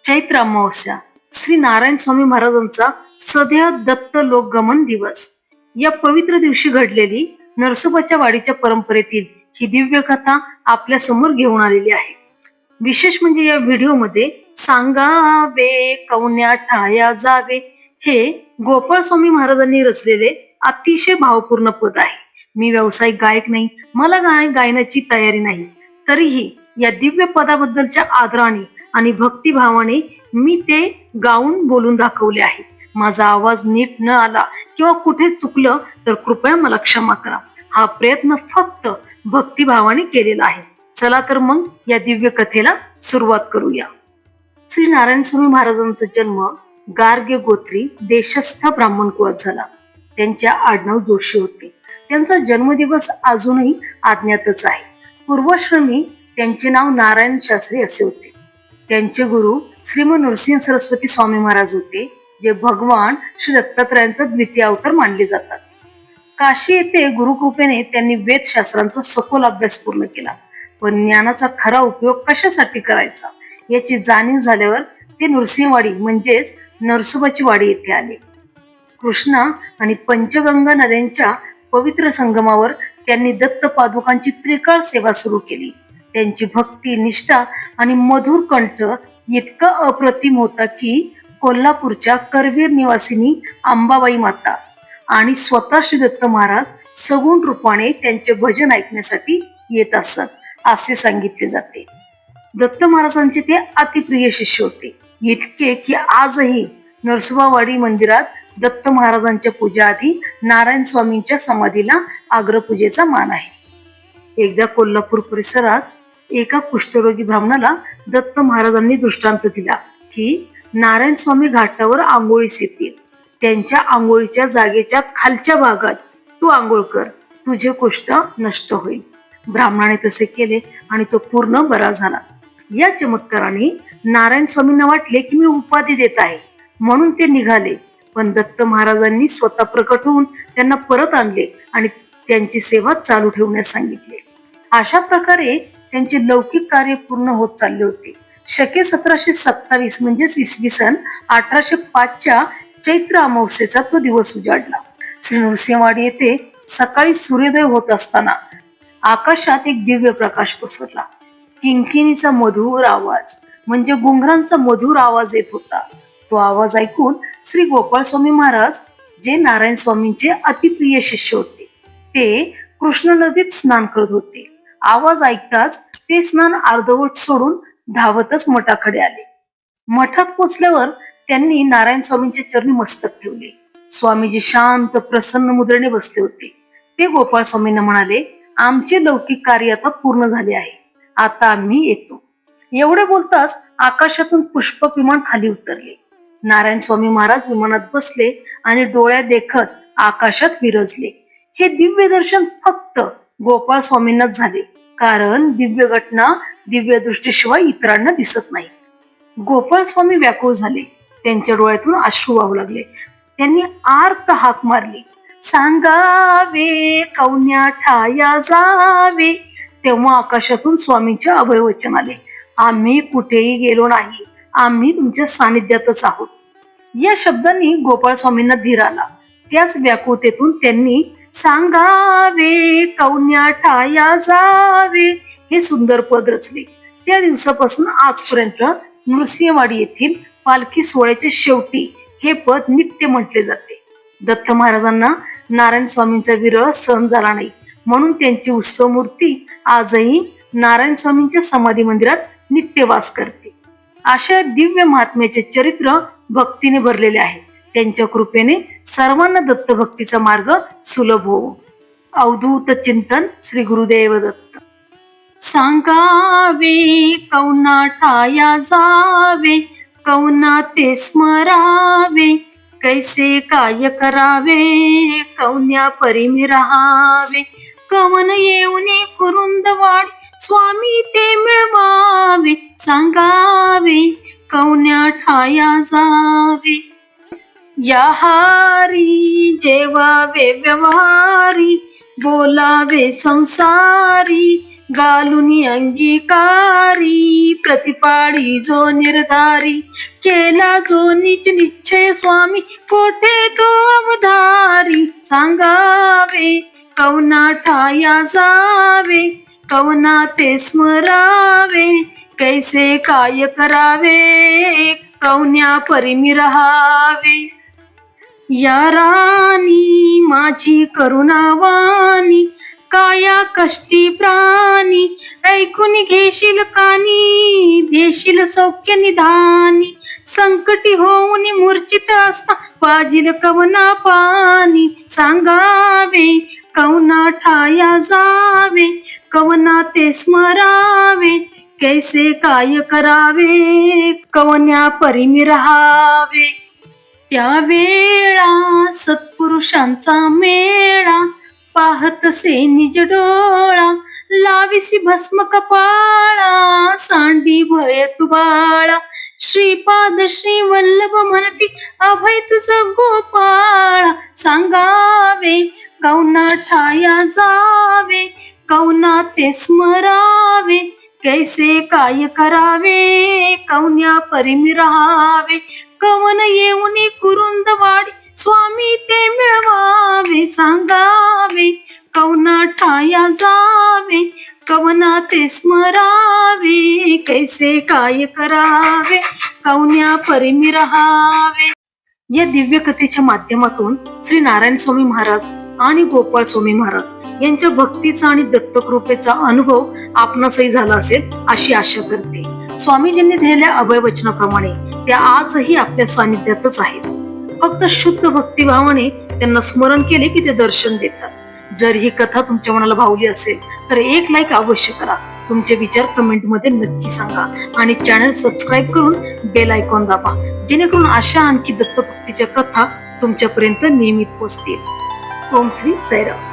चैत्र अमावस्या, श्री नारायण स्वामी महाराजांचा सध्या दत्त लोकगमन दिवस. या पवित्र दिवशी घडलेली नरसोबाच्या वाडीच्या परंपरेतील ही दिव्य कथा आपल्या समोर घेऊन आलेली आहे. विशेष म्हणजे या व्हिडिओमध्ये सांगावे कवन्या ठाया जावे हे गोपाळ स्वामी महाराजांनी रचलेले अतिशय भावपूर्ण पद आहे. मी व्यावसायिक गायक नाही, मला गायनाची तयारी नाही, तरीही या दिव्य पदाबद्दलच्या आदराने आणि भक्तिभावाने मी ते गाऊन बोलून दाखवले आहे. माझा आवाज नीट न आला किंवा कुठे चुकलं तर कृपया मला क्षमा करा. हा प्रयत्न फक्त भक्तिभावाने केलेला आहे. चला तर मग या दिव्य कथेला सुरुवात करूया. श्री नारायण स्वामी महाराजांचा जन्म गार्गे गोत्री देशस्थ ब्राह्मण कुळात झाला. त्यांच्या आडनाव जोशी होते. त्यांचा जन्मदिवस अजूनही अज्ञातच आहे. पूर्वाश्रमी त्यांचे नाव नारायण शास्त्री असे होते. त्यांचे गुरु श्रीमंत नरसिंह सरस्वती स्वामी महाराज होते, जे भगवान श्री दत्तात्रयांचा द्वितीय अवतार मानले जातात. काशी येथे गुरुकृपेने त्यांनी वेदशास्त्रांचा सखोल अभ्यास पूर्ण केला. पण ज्ञानाचा खरा उपयोग कशासाठी करायचा याची जाणीव झाल्यावर ते नृसिंहवाडी म्हणजेच नरसोबाची वाडी येथे आले. कृष्णा आणि पंचगंगा नद्यांच्या पवित्र संगमावर त्यांनी दत्त पादुकांची त्रिकाळ सेवा सुरू केली. त्यांची भक्ती, निष्ठा आणि मधुर कंठ इतका अप्रतिम होता की कोल्हापूरच्या करवीर निवासिनी अंबाबाई माता आणि स्वतः श्री दत्त महाराज सगुण रूपाने त्यांचे भजन ऐकण्यासाठी येत असत असे सांगितले जाते. दत्त महाराजांचे ते अतिप्रिय शिष्य होते, इतके की आजही नरसोबावाडी मंदिरात दत्त महाराजांच्या पूजा आधी नारायण स्वामींच्या समाधीला अग्रपूजेचा मान आहे. एकदा कोल्हापूर परिसरात एका कुष्ठरोगी ब्राह्मणाला दत्त महाराजांनी दृष्टांत दिला की नारायण स्वामी घाटावर आंघोळीस येतील. त्यांच्या आंघोळीच्या जागेच्या खालच्या भागात तू आंघोळ कर, तुझे कुष्ठ नष्ट होईल. ब्राह्मणाने तसे केले आणि तो पूर्ण बरा झाला. या चमत्काराने नारायण स्वामींना वाटले की मी उपाधी देत आहे, म्हणून ते निघाले. पण दत्त महाराजांनी स्वतः प्रकट होऊन त्यांना परत आणले आणि त्यांची सेवा चालू ठेवण्यास सांगितले. अशा प्रकारे त्यांचे लौकिक कार्य पूर्ण होत चालले होते. शके 1727 म्हणजेच इसवी सन 1805च्या चैत्र अमावस्येचा तो दिवस उजाडला. श्री नृसिंहवाडी येथे सकाळी सूर्योदय होत असताना आकाशात एक दिव्य प्रकाश पसरला. किंकिणीचा मधुर आवाज म्हणजे घुंगरांचा मधुर आवाज येत होता. तो आवाज ऐकून श्री गोपाळ स्वामी महाराज, जे नारायण स्वामींचे अतिप्रिय शिष्य होते, ते कृष्ण नदीत स्नान करत होते. आवाज ऐकताच ते स्नान अर्धवट सोडून धावतच मठाकडे आले. मठात पोचल्यावर त्यांनी नारायण स्वामींच्या चरणी मस्तक ठेवले. स्वामीजी शांत प्रसन्न मुद्रेने बसले होते. ते गोपाळ स्वामींना म्हणाले, आमचे लौकिक कार्य आता पूर्ण झाले आहे, आता आम्ही येतो. एवढे बोलताच आकाशातून पुष्प विमान खाली उतरले. नारायण स्वामी महाराज विमानात बसले आणि डोळ्या देखत आकाशात विरजले. हे दिव्य दर्शन फक्त गोपाळ स्वामींनाच झाले, कारण दिव्य घटना दिव्य दृष्टीशिवाय इतरांना दिसत नाही. गोपाळ स्वामी व्याकुळ झाले. त्यांच्या डोळ्यातून अश्रू वाहू लागले. त्यांनी आर्त हाक मारली, सांगावे कवन्या ठाया जावे. तेव्हा आकाशातून स्वामींचे अभयवचन आले, आम्ही कुठेही गेलो नाही, आम्ही तुमच्या सानिध्यातच आहोत. या शब्दांनी गोपाळ स्वामींना धीर आला. त्याच व्याकुळतेतून त्यांनी सांगावे कवन्या ठाया जावे हे सुंदर पद रचले. त्या दिवसापासून आजपर्यंत नृसिंहवाडी येथील पालखी सोहळ्याच्या शेवटी हे पद नित्य म्हटले जाते. दत्त महाराजांना नारायण स्वामींचा विरह सहन झाला नाही, म्हणून त्यांची उत्सव मूर्ती आजही नारायण स्वामींच्या समाधी मंदिरात नित्य वास करते. अशा दिव्य महात्म्याचे चरित्र भक्तीने भरलेले आहे. त्यांच्या कृपेने सर्वांना दत्त भक्तीचा मार्ग सुलभ हो. अवधूत चिंतन श्री गुरुदेव दत्त. सांगावे कवना ठाया जावे, कवना ते स्मरावे, कैसे काय करावे, कवन्या परिमी राहावे. कवन येऊने कुरुंदवाड, स्वामी ते मिळवावे. सांगावे कवन्या ठाया जावे. या हारी जेवावे व्यवहारी, बोलावे संसारी, घालून अंगीकारी प्रतिपाडी जो निर्धारी केला जो निज निश्चय स्वामी कोठे तो अवधारी सांगावे कवना ठाया जावे कवना ते स्मरावे कैसे काय करावे कवन्या परिमी रहावे या राणी माझी करुणावाणी काया कष्टी प्राणी ऐकून घेशील कानी देशील सौख्य निधानी संकटी होऊन मूर्छित असता पाजील कवना पाणी सांगावे कवना ठाया जावे कवना ते स्मरावे कैसे काय करावे कवन्या परिमी रहावे त्या वेळा सत्पुरुषांचा मेळा पाहतसे निज डोळा लाविसी भस्म कपाळा सांडी भय तुबाळा श्रीपाद श्री वल्लभ म्हणती अभय तुझ गोपाळा सांगावे कवना ठाया जावे कवना ते स्मरावे कैसे काय करावे कवन्या परिमी रहावे कवन येऊन कुरुंदवाडी स्वामी ते मिळवावे सांगावे कवना ठाया जावे कवना ते स्मरावे कैसे काय करावे कवन्या परिमी रहावे. या दिव्य कथेच्या माध्यमातून श्री नारायण स्वामी महाराज आणि गोपाळ स्वामी महाराज यांच्या भक्तीचा आणि दत्तकृपेचा अनुभव आपणासही झाला असेल अशी आशा करते. स्वामीजींनी दिलेल्या अभय वचनाप्रमाणे त्या आजही आपल्या सानिध्यातच आहेत. फक्त शुद्ध भक्तिभावाने त्यांना स्मरण केले की ते दर्शन देतात. जर ही कथा तुमच्या मनाला भावली असेल तर एक लाईक अवश्य करा. तुमचे विचार कमेंट मध्ये नक्की सांगा आणि चॅनल सबस्क्राईब करून बेल आयकॉन दाबा, जेणेकरून अशा आणखी दत्तभक्तीच्या कथा तुमच्यापर्यंत नियमित पोहोचतील. ओम श्री साईराम.